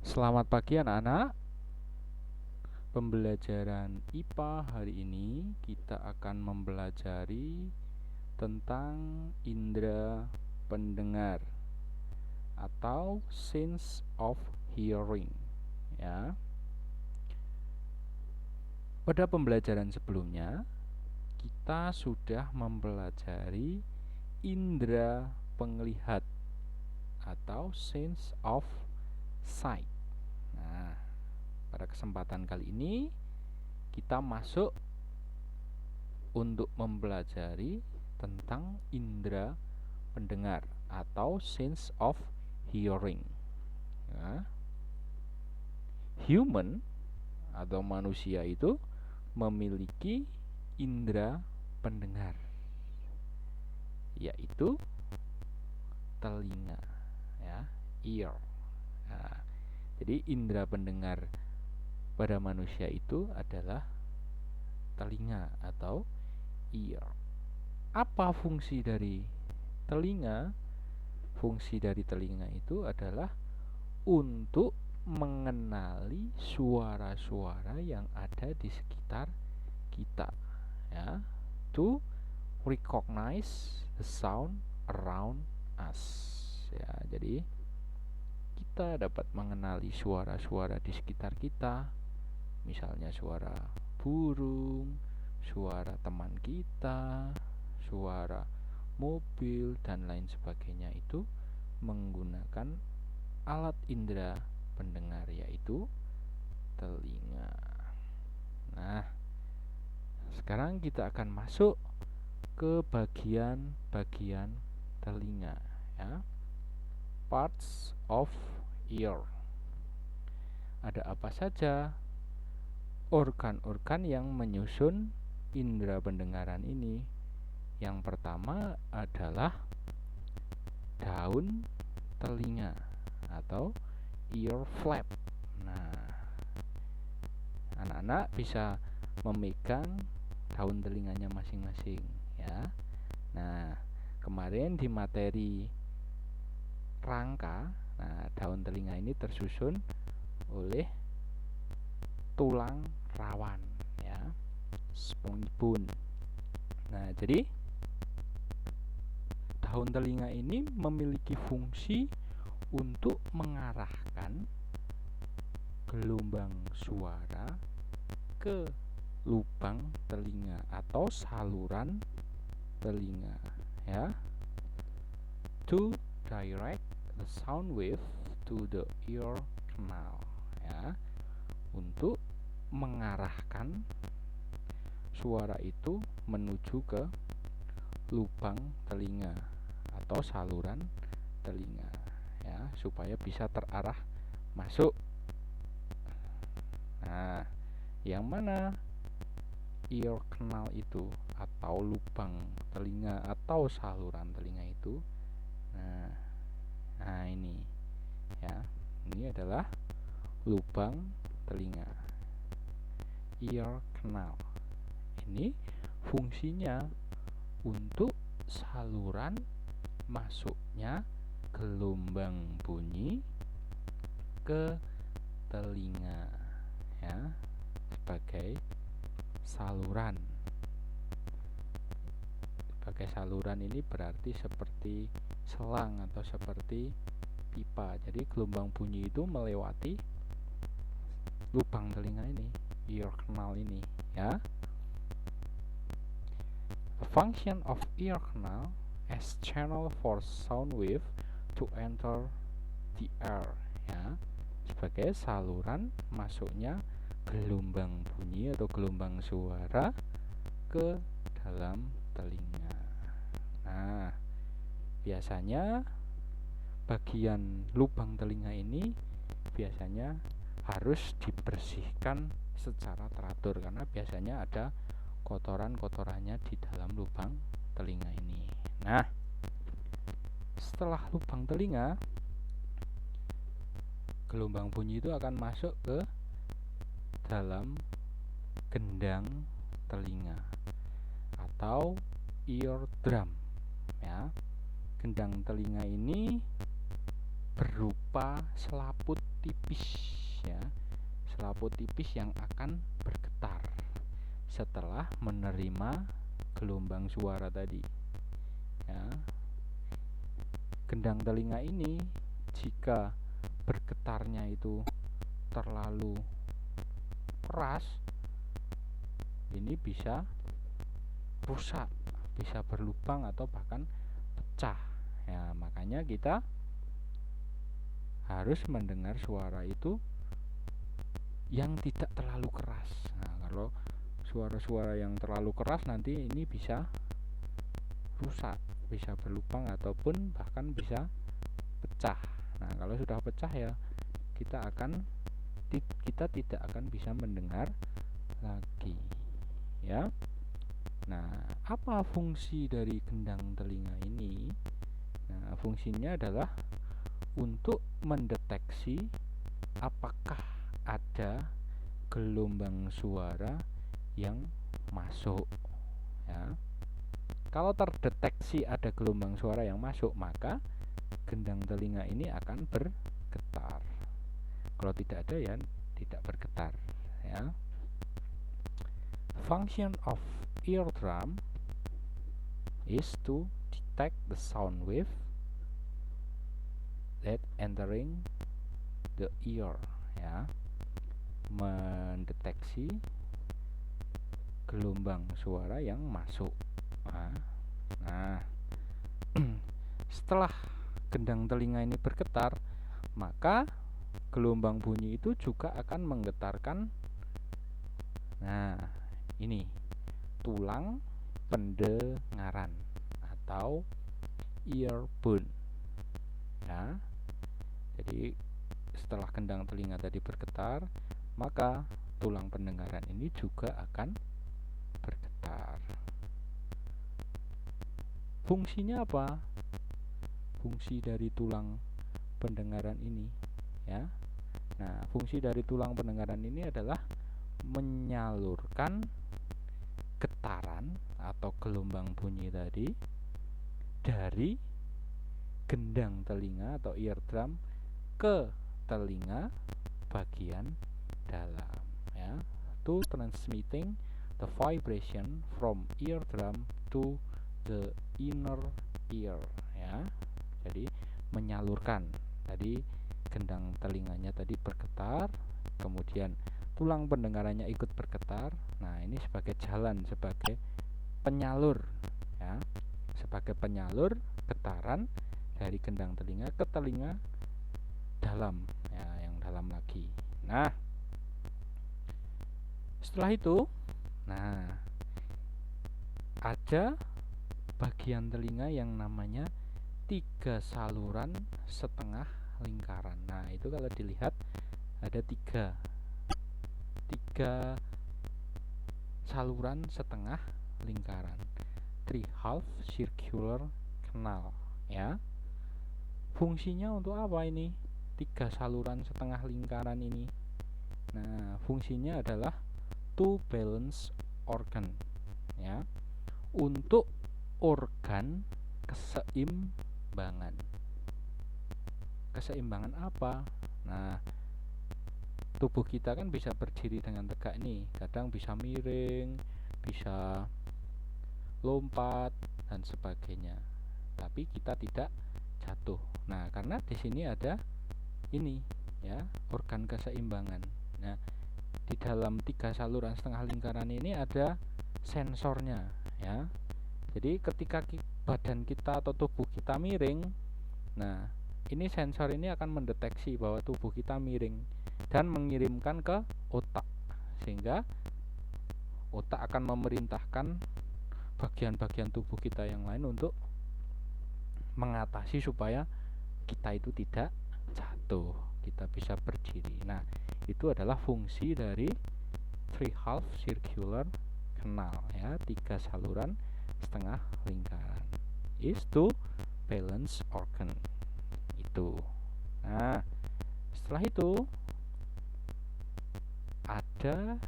Selamat pagi anak-anak. Pembelajaran IPA hari ini kita akan mempelajari tentang indera pendengar atau sense of hearing ya. Pada pembelajaran sebelumnya kita sudah mempelajari indera penglihat atau sense of sight. Nah, pada kesempatan kali ini kita masuk untuk mempelajari tentang indera pendengar atau sense of hearing. Ya. Human atau manusia itu memiliki indera pendengar, yaitu telinga, ya, ear. Nah, jadi indera pendengar pada manusia itu adalah telinga atau ear. Apa fungsi dari telinga? Fungsi dari telinga itu adalah untuk mengenali suara-suara yang ada di sekitar kita, ya, to recognize the sound around us, ya. Jadi kita dapat mengenali suara-suara di sekitar kita, misalnya suara burung, suara teman kita, suara mobil dan lain sebagainya, itu menggunakan alat indera pendengar, yaitu telinga. Nah, sekarang kita akan masuk ke bagian-bagian telinga, ya. Parts of ear. Ada apa saja organ-organ yang menyusun indera pendengaran ini? Yang pertama adalah daun telinga atau ear flap. Nah, anak-anak bisa memegang daun telinganya masing-masing, ya. Nah, kemarin di materi rangka, nah, daun telinga ini tersusun oleh tulang rawan, ya, spongy bone. Nah, jadi daun telinga ini memiliki fungsi untuk mengarahkan gelombang suara ke lubang telinga atau saluran telinga, ya, to direct the sound wave to the ear canal, ya, untuk mengarahkan suara itu menuju ke lubang telinga atau saluran telinga, ya, supaya bisa terarah masuk. Nah, yang mana ear canal itu atau lubang telinga atau saluran telinga itu? Nah, ini, ya, ini adalah lubang telinga, ear canal. Ini fungsinya untuk saluran masuknya gelombang bunyi ke telinga, ya, sebagai saluran. Sebagai saluran ini berarti seperti selang atau seperti pipa. Jadi gelombang bunyi itu melewati lubang telinga ini, ear canal ini, ya. The function of ear canal as channel for sound wave to enter the air, ya, sebagai saluran masuknya gelombang bunyi atau gelombang suara ke dalam telinga. Nah, biasanya bagian lubang telinga ini biasanya harus dibersihkan secara teratur karena biasanya ada kotoran-kotorannya di dalam lubang telinga ini. Nah, setelah lubang telinga, gelombang bunyi itu akan masuk ke dalam gendang telinga atau eardrum, ya. Gendang telinga ini berupa selaput tipis, ya, selaput tipis yang akan bergetar setelah menerima gelombang suara tadi, ya. Gendang telinga ini jika bergetarnya itu terlalu keras, ini bisa rusak, bisa berlubang atau bahkan pecah, ya. Makanya kita harus mendengar suara itu yang tidak terlalu keras. Nah, kalau suara-suara yang terlalu keras nanti ini bisa rusak, bisa berlubang ataupun bahkan bisa pecah. Nah, kalau sudah pecah ya kita tidak akan bisa mendengar lagi, ya. Nah, apa fungsi dari gendang telinga ini? Nah, fungsinya adalah untuk mendeteksi apakah ada gelombang suara yang masuk, ya. Kalau terdeteksi ada gelombang suara yang masuk, maka gendang telinga ini akan bergetar. Kalau tidak ada ya tidak bergetar, ya. Function of eardrum is to detect the sound wave that entering the ear, ya. Mendeteksi gelombang suara yang masuk. Nah, setelah gendang telinga ini bergetar, maka gelombang bunyi itu juga akan menggetarkan, nah, ini tulang pendengaran atau ear bone, ya. Jadi setelah gendang telinga tadi bergetar, maka tulang pendengaran ini juga akan bergetar. Fungsinya apa? Fungsi dari tulang pendengaran ini, ya. Nah, fungsi dari tulang pendengaran ini adalah menyalurkan getaran atau gelombang bunyi tadi dari gendang telinga atau eardrum ke telinga bagian dalam, ya. To transmitting the vibration from eardrum to the inner ear, ya. Jadi menyalurkan, tadi gendang telinganya tadi bergetar, kemudian tulang pendengarannya ikut bergetar. Nah, ini sebagai jalan, sebagai penyalur, ya, sebagai penyalur getaran dari gendang telinga ke telinga dalam, ya, yang dalam lagi. Nah, setelah itu, nah, ada bagian telinga yang namanya 3 saluran setengah lingkaran. Nah, itu kalau dilihat ada tiga saluran setengah lingkaran, 3/2 circular canal, ya. Fungsinya untuk apa ini 3 saluran setengah lingkaran ini? Nah, fungsinya adalah to balance organ, ya, untuk organ keseimbangan. Keseimbangan apa? Nah, tubuh kita kan bisa berdiri dengan tegak nih, kadang bisa miring, bisa lompat dan sebagainya, tapi kita tidak jatuh. Nah, karena di sini ada ini, ya, organ keseimbangan. Nah, di dalam 3 saluran setengah lingkaran ini ada sensornya, ya. Jadi ketika badan kita atau tubuh kita miring, nah, ini sensor ini akan mendeteksi bahwa tubuh kita miring dan mengirimkan ke otak, sehingga otak akan memerintahkan bagian-bagian tubuh kita yang lain untuk mengatasi supaya kita itu tidak jatuh, kita bisa berdiri. Nah, itu adalah fungsi dari 3/2 circular canal, ya, 3 saluran setengah lingkaran, is to balance organ itu. Nah, setelah itu ada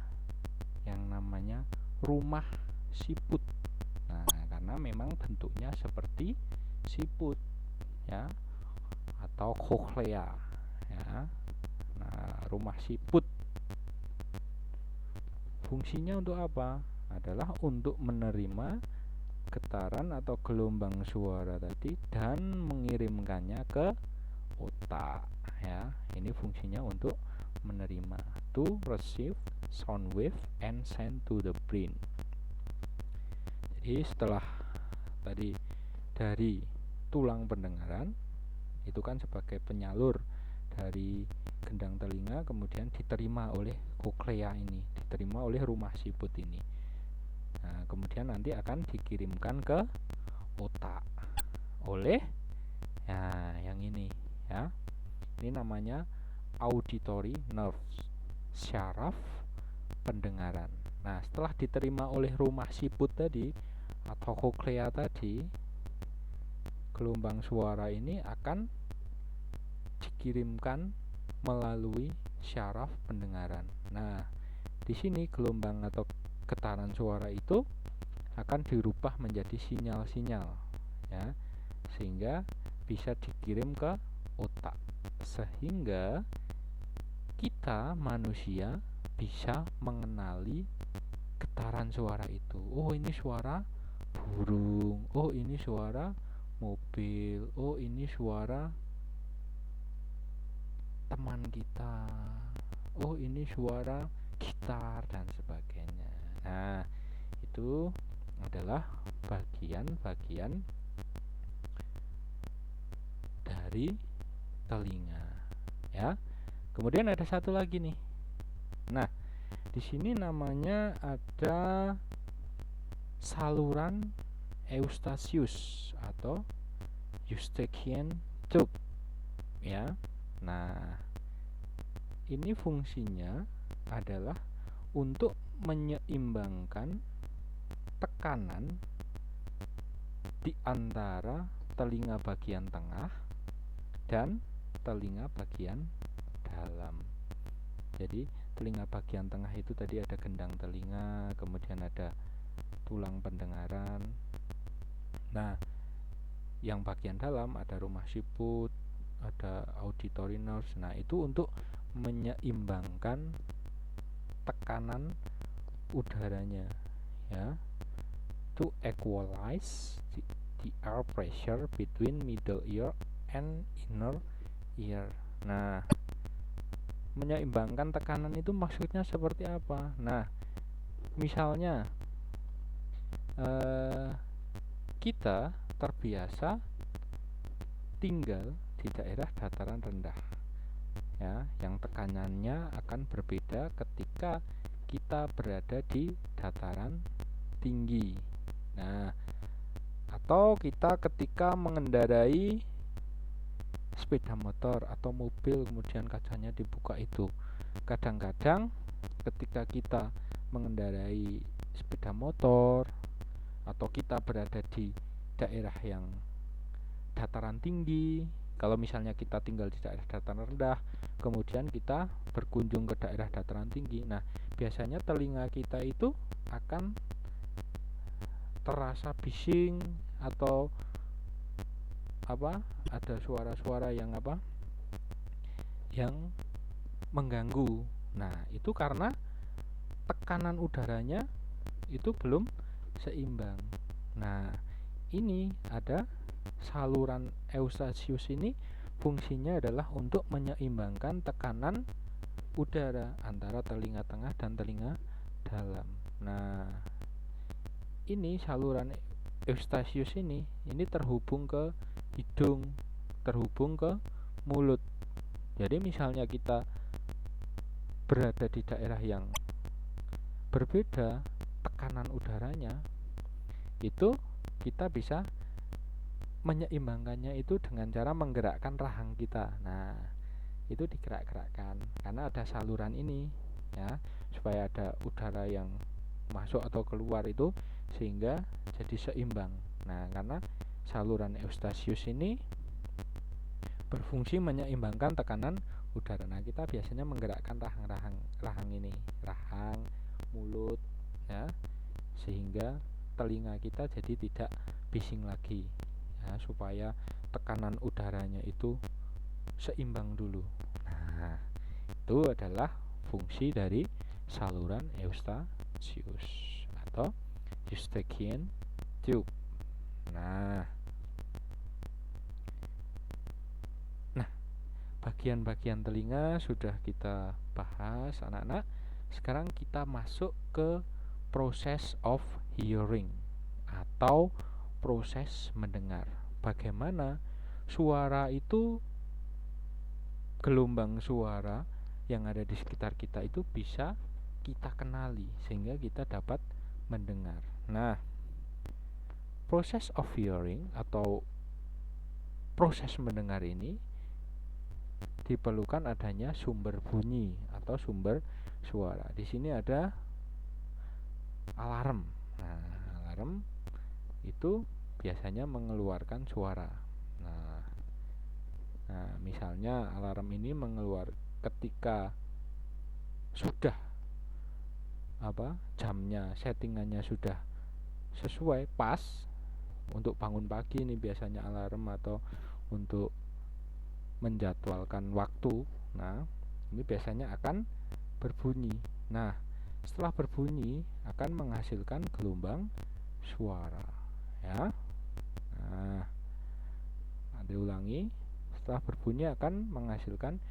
yang namanya rumah siput. Nah, karena memang bentuknya seperti siput, ya, atau cochlea, ya. Nah, rumah siput fungsinya untuk apa? Adalah untuk menerima getaran atau gelombang suara tadi dan mengirimkannya ke otak, ya. Ini fungsinya untuk menerima, to receive sound wave and send to the brain. Jadi setelah tadi dari tulang pendengaran itu kan sebagai penyalur dari gendang telinga, kemudian diterima oleh koklea ini, diterima oleh rumah siput ini. Nah, kemudian nanti akan dikirimkan ke otak oleh yang ini, ya. Ini namanya auditory nerve, syaraf pendengaran. Nah, setelah diterima oleh rumah siput tadi atau koklea tadi, gelombang suara ini akan dikirimkan melalui syaraf pendengaran. Nah, di sini gelombang atau getaran suara itu akan dirubah menjadi sinyal-sinyal, ya, sehingga bisa dikirim ke otak, sehingga kita manusia bisa mengenali getaran suara itu. Oh, ini suara burung. Oh, ini suara mobil. Oh, ini suara teman kita. Oh, ini suara gitar dan sebagainya. Nah, itu adalah bagian-bagian dari telinga, ya. Kemudian ada satu lagi nih. Nah, di sini namanya ada saluran Eustachius atau Eustachian tube, ya. Nah, ini fungsinya adalah untuk menyeimbangkan tekanan di antara telinga bagian tengah dan telinga bagian dalam. Jadi telinga bagian tengah itu tadi ada gendang telinga, kemudian ada tulang pendengaran. Nah, yang bagian dalam ada rumah siput, ada auditory nerves. Nah, itu untuk menyeimbangkan tekanan udaranya, ya, to equalize the air pressure between middle ear and inner ear. Nah, menyeimbangkan tekanan itu maksudnya seperti apa? Nah, misalnya kita terbiasa tinggal di daerah dataran rendah, ya, yang tekanannya akan berbeda ketika kita berada di dataran tinggi. Nah, atau kita ketika mengendarai sepeda motor atau mobil kemudian kacanya dibuka itu, kadang-kadang ketika kita mengendarai sepeda motor atau kita berada di daerah yang dataran tinggi, kalau misalnya kita tinggal di daerah dataran rendah kemudian kita berkunjung ke daerah dataran tinggi, nah biasanya telinga kita itu akan terasa bising atau ada suara-suara yang yang mengganggu. Nah, itu karena tekanan udaranya itu belum seimbang. Nah, ini ada saluran Eustachius ini fungsinya adalah untuk menyeimbangkan tekanan udara antara telinga tengah dan telinga dalam. Nah, ini saluran Eustachius ini terhubung ke hidung, terhubung ke mulut. Jadi misalnya kita berada di daerah yang berbeda tekanan udaranya, itu kita bisa menyeimbangkannya itu dengan cara menggerakkan rahang kita. Nah, itu digerak-gerakkan karena ada saluran ini, ya, supaya ada udara yang masuk atau keluar itu sehingga jadi seimbang. Nah, karena saluran Eustachius ini berfungsi menyeimbangkan tekanan udara. Nah, kita biasanya menggerakkan rahang ini, rahang, mulut, ya, sehingga telinga kita jadi tidak bising lagi, ya, supaya tekanan udaranya itu seimbang dulu. Nah, itu adalah fungsi dari saluran Eustachius atau Eustachian tube. Nah, bagian-bagian telinga sudah kita bahas anak-anak. Sekarang kita masuk ke process of hearing atau proses mendengar. Bagaimana suara itu, gelombang suara yang ada di sekitar kita itu bisa kita kenali sehingga kita dapat mendengar. Nah, proses of hearing atau proses mendengar ini diperlukan adanya sumber bunyi atau sumber suara. Di sini ada alarm. Nah, alarm itu biasanya mengeluarkan suara. Nah, misalnya alarm ini ketika sudah jamnya, settingannya sudah sesuai pas untuk bangun pagi, ini biasanya alarm atau untuk menjadwalkan waktu. Nah, ini biasanya akan berbunyi. Nah, setelah berbunyi akan menghasilkan gelombang suara, ya. Nah, diulangi, setelah berbunyi akan menghasilkan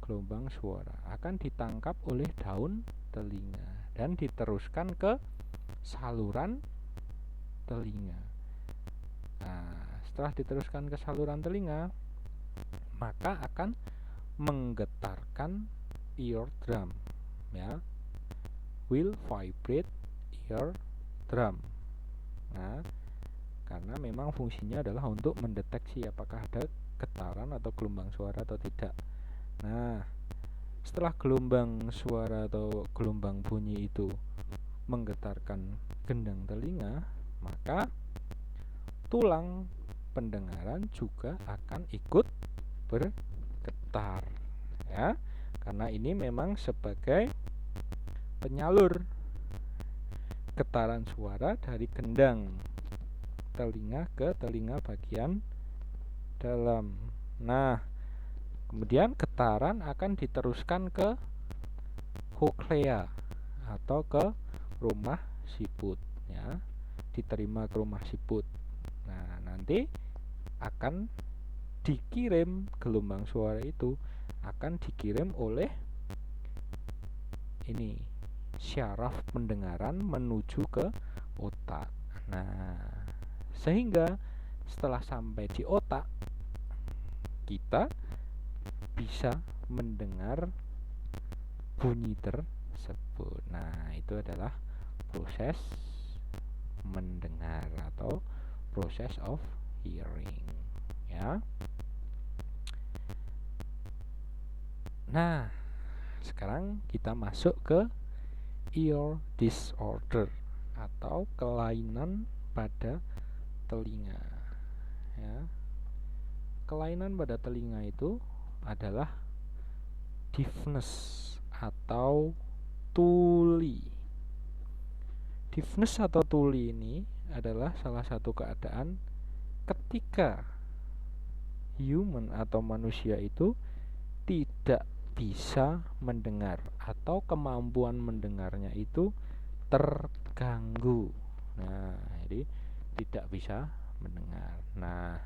gelombang suara, akan ditangkap oleh daun telinga dan diteruskan ke saluran telinga. Nah, setelah diteruskan ke saluran telinga, maka akan menggetarkan eardrum, ya, will vibrate eardrum. Nah, karena memang fungsinya adalah untuk mendeteksi apakah ada getaran atau gelombang suara atau tidak. Nah, setelah gelombang suara atau gelombang bunyi itu menggetarkan gendang telinga, maka tulang pendengaran juga akan ikut bergetar, ya, karena ini memang sebagai penyalur getaran suara dari gendang telinga ke telinga bagian dalam. Nah, kemudian getaran akan diteruskan ke cochlea atau ke rumah siput, ya, diterima ke rumah siput. Nah, nanti akan dikirim gelombang suara itu akan dikirim oleh ini syaraf pendengaran menuju ke otak. Nah, sehingga setelah sampai di otak kita bisa mendengar bunyi tersebut. Nah, itu adalah proses mendengar atau process of hearing, ya. Nah, sekarang kita masuk ke ear disorder atau kelainan pada telinga, ya. Kelainan pada telinga itu adalah deafness atau tuli. Deafness atau tuli ini adalah salah satu keadaan ketika human atau manusia itu tidak bisa mendengar atau kemampuan mendengarnya itu terganggu. Nah, jadi tidak bisa mendengar. Nah,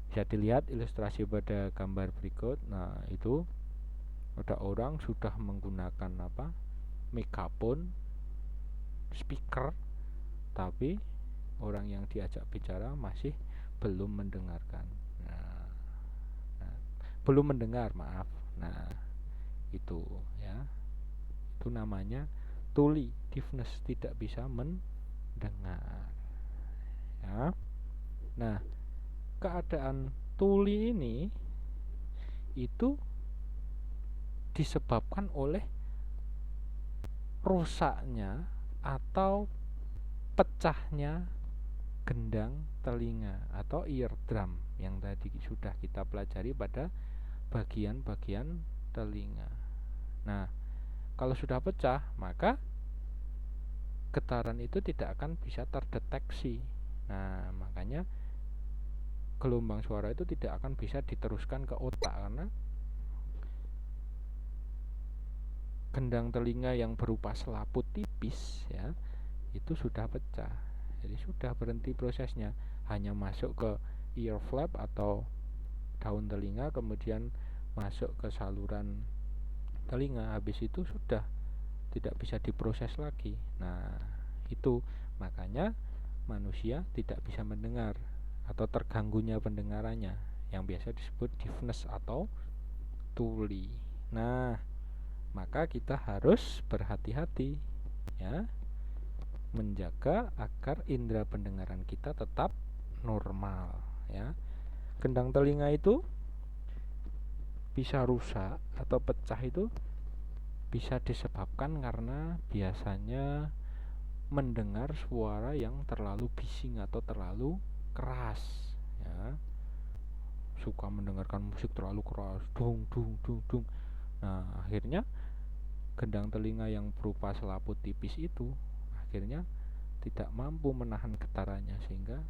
bisa dilihat ilustrasi pada gambar berikut. Nah, itu ada orang sudah menggunakan megafon, speaker, tapi orang yang diajak bicara masih belum mendengarkan. Nah, belum mendengar, maaf. Nah, itu, ya, itu namanya tuli, deafness, tidak bisa mendengar, ya. Nah, keadaan tuli ini itu disebabkan oleh rusaknya atau pecahnya gendang telinga atau eardrum yang tadi sudah kita pelajari pada bagian-bagian telinga. Nah, kalau sudah pecah, maka getaran itu tidak akan bisa terdeteksi. Nah, makanya gelombang suara itu tidak akan bisa diteruskan ke otak karena gendang telinga yang berupa selaput tipis ya itu sudah pecah. Jadi sudah berhenti prosesnya, hanya masuk ke ear flap atau daun telinga, kemudian masuk ke saluran telinga, habis itu sudah tidak bisa diproses lagi. Nah, itu makanya manusia tidak bisa mendengar atau terganggunya pendengarannya yang biasa disebut deafness atau tuli. Nah, maka kita harus berhati-hati ya, menjaga agar indera pendengaran kita tetap normal ya. Gendang telinga itu bisa rusak atau pecah itu bisa disebabkan karena biasanya mendengar suara yang terlalu bising atau terlalu keras ya. Suka mendengarkan musik terlalu keras, dung dung dung dung. Nah, akhirnya gendang telinga yang berupa selaput tipis itu akhirnya tidak mampu menahan getarannya sehingga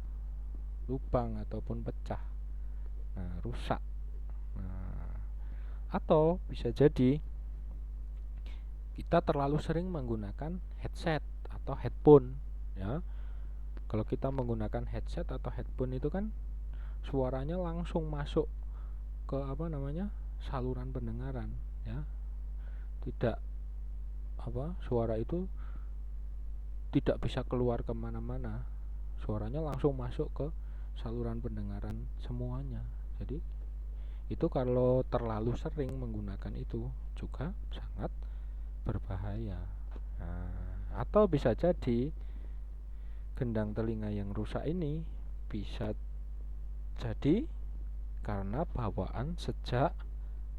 lubang ataupun pecah. Nah, rusak. Nah, atau bisa jadi kita terlalu sering menggunakan headset atau headphone ya. Kalau kita menggunakan headset atau headphone itu kan suaranya langsung masuk ke saluran pendengaran ya. Tidak suara itu tidak bisa keluar kemana-mana, suaranya langsung masuk ke saluran pendengaran semuanya. Jadi itu kalau terlalu sering menggunakan itu juga sangat berbahaya. Nah, atau bisa jadi gendang telinga yang rusak ini bisa jadi karena bawaan sejak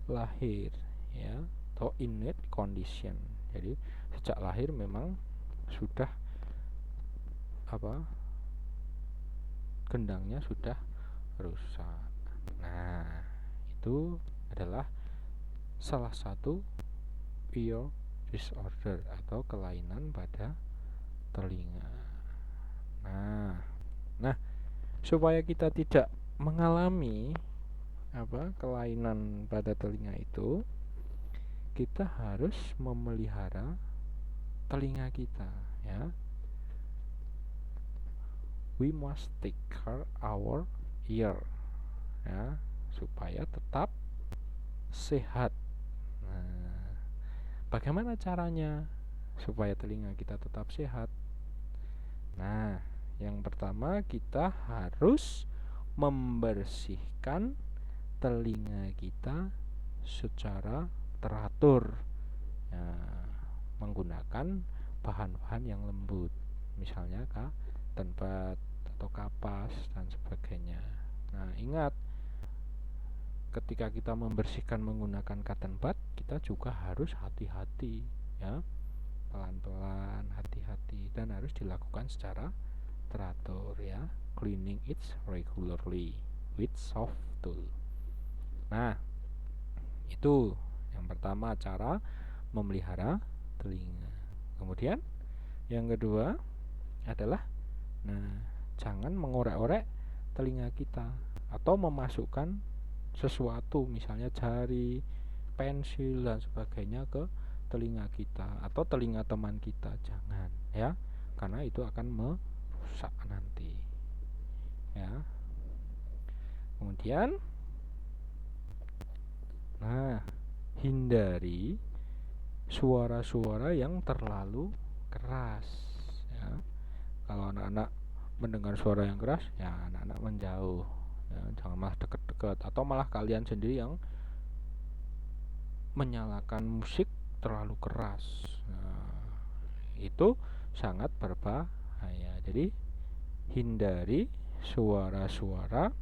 lahir ya, atau innate condition. Jadi sejak lahir memang sudah gendangnya sudah rusak. Nah, itu adalah salah satu ear disorder atau kelainan pada telinga. Nah, supaya kita tidak mengalami kelainan pada telinga itu, kita harus memelihara telinga kita ya. We must take care our ear ya, supaya tetap sehat. Nah, bagaimana caranya supaya telinga kita tetap sehat? Nah, yang pertama kita harus membersihkan telinga kita secara teratur ya, menggunakan bahan-bahan yang lembut, misalnya tempat atau kapas dan sebagainya. Nah, ingat ketika kita membersihkan menggunakan cotton bud, kita juga harus hati-hati ya, pelan-pelan, hati-hati, dan harus dilakukan secara teratur ya. Cleaning it regularly with soft tool. Nah, itu yang pertama cara memelihara telinga. Kemudian yang kedua adalah jangan mengorek-orek telinga kita atau memasukkan sesuatu misalnya jari, pensil dan sebagainya ke telinga kita atau telinga teman kita, jangan ya, karena itu akan merusak nanti ya. Kemudian hindari suara-suara yang terlalu keras ya. Kalau anak-anak mendengar suara yang keras ya, anak-anak menjauh ya, jangan malah dekat-dekat, atau malah kalian sendiri yang menyalakan musik terlalu keras. Nah, itu sangat berbahaya. Jadi hindari suara-suara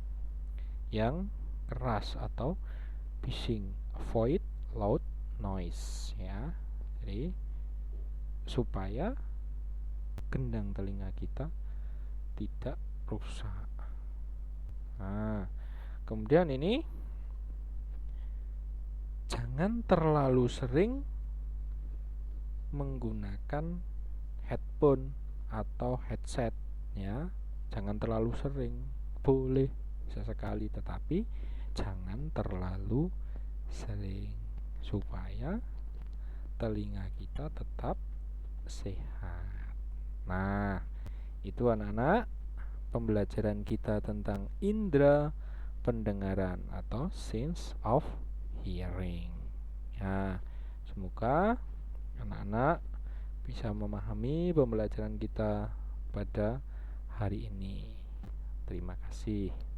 yang keras atau bising, avoid loud noise ya. Jadi supaya gendang telinga kita tidak rusak. Nah, kemudian ini jangan terlalu sering menggunakan headphone atau headset ya. Jangan terlalu sering. Boleh sesekali, tetapi jangan terlalu sering supaya telinga kita tetap sehat. Nah, itu anak-anak pembelajaran kita tentang indera pendengaran atau sense of hearing. Ya, semoga anak-anak bisa memahami pembelajaran kita pada hari ini. Terima kasih.